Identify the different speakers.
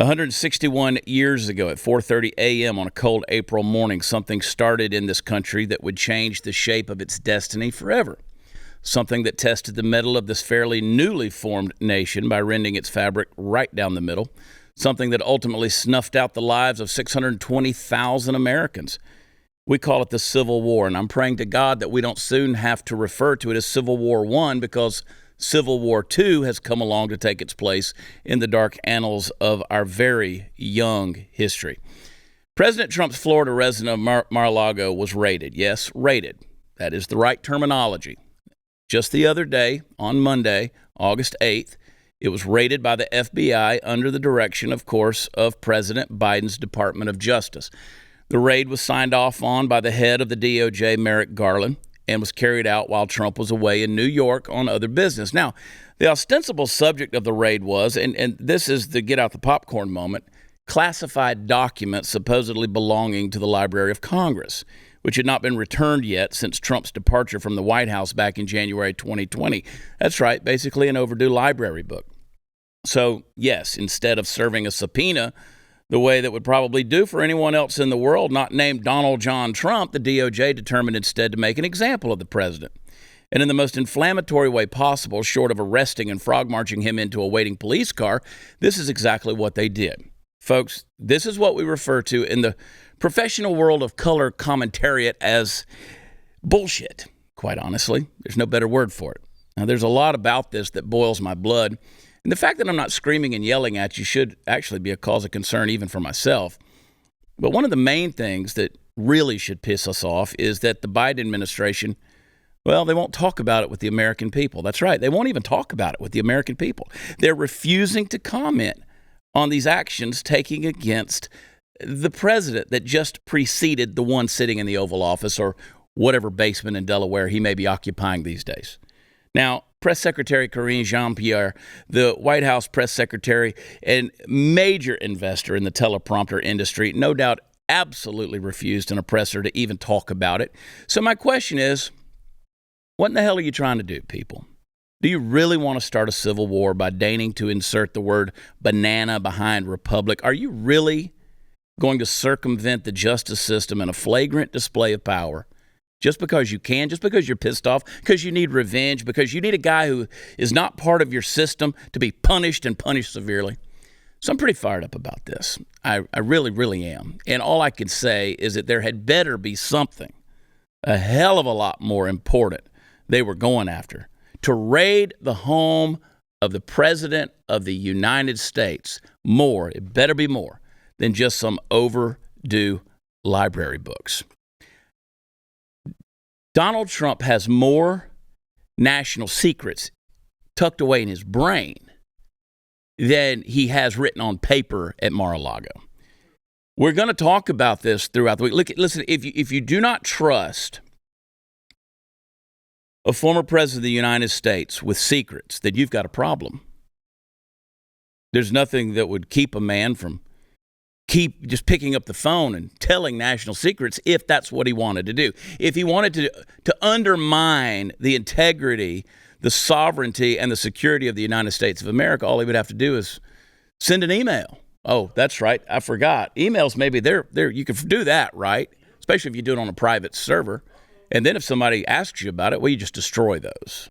Speaker 1: 161 years ago at 4:30 a.m. on a cold April morning, something started in this country that would change the shape of its destiny forever. Something that tested the mettle of this fairly newly formed nation by rending its fabric right down the middle. Something that ultimately snuffed out the lives of 620,000 Americans. We call it the Civil War, and I'm praying to God that we don't soon have to refer to it as Civil War I, because Civil War II has come along to take its place in the dark annals of our very young history. President Trump's Florida residence of Mar-a-Lago was raided. Yes, raided. That is the right terminology. Just the other day, on Monday, August 8th, it was raided by the FBI under the direction, of course, of President Biden's Department of Justice. The raid was signed off on by the head of the DOJ, Merrick Garland, and was carried out while Trump was away in New York on other business. Now, the ostensible subject of the raid was, and this is the get out the popcorn moment, classified documents supposedly belonging to the Library of Congress, which had not been returned yet since Trump's departure from the White House back in January 2020. That's right, basically an overdue library book. So, yes, instead of serving a subpoena the way that would probably do for anyone else in the world not named Donald John Trump, the DOJ determined instead to make an example of the president. And in the most inflammatory way possible, short of arresting and frog-marching him into a waiting police car, this is exactly what they did. Folks, this is what we refer to in the professional world of color commentariat as bullshit, quite honestly. There's no better word for it. Now, there's a lot about this that boils my blood. And the fact that I'm not screaming and yelling at you should actually be a cause of concern even for myself. But one of the main things that really should piss us off is that the Biden administration, well, they won't talk about it with the American people. That's right. They won't even talk about it with the American people. They're refusing to comment on these actions taking against the president that just preceded the one sitting in the Oval Office or whatever basement in Delaware he may be occupying these days. Now, Press Secretary Karine Jean-Pierre, the White House press secretary and major investor in the teleprompter industry, no doubt absolutely refused an oppressor to even talk about it. So my question is, what in the hell are you trying to do, people? Do you really want to start a civil war by deigning to insert the word banana behind republic? Are you really going to circumvent the justice system in a flagrant display of power? Just because you can, just because you're pissed off, because you need revenge, because you need a guy who is not part of your system to be punished and punished severely. So I'm pretty fired up about this. I really, really am. And all I can say is that there had better be something a hell of a lot more important they were going after. To raid the home of the President of the United States, it better be more than just some overdue library books. Donald Trump has more national secrets tucked away in his brain than he has written on paper at Mar-a-Lago. We're going to talk about this throughout the week. Listen, if you do not trust a former president of the United States with secrets, then you've got a problem. There's nothing that would keep a man from keep just picking up the phone and telling national secrets if that's what he wanted to do. If he wanted to undermine the integrity, the sovereignty, and the security of the United States of America, all he would have to do is send an email. Oh, that's right. I forgot. Emails, maybe they're you can do that, right? Especially if you do it on a private server. And then if somebody asks you about it, well, you just destroy those.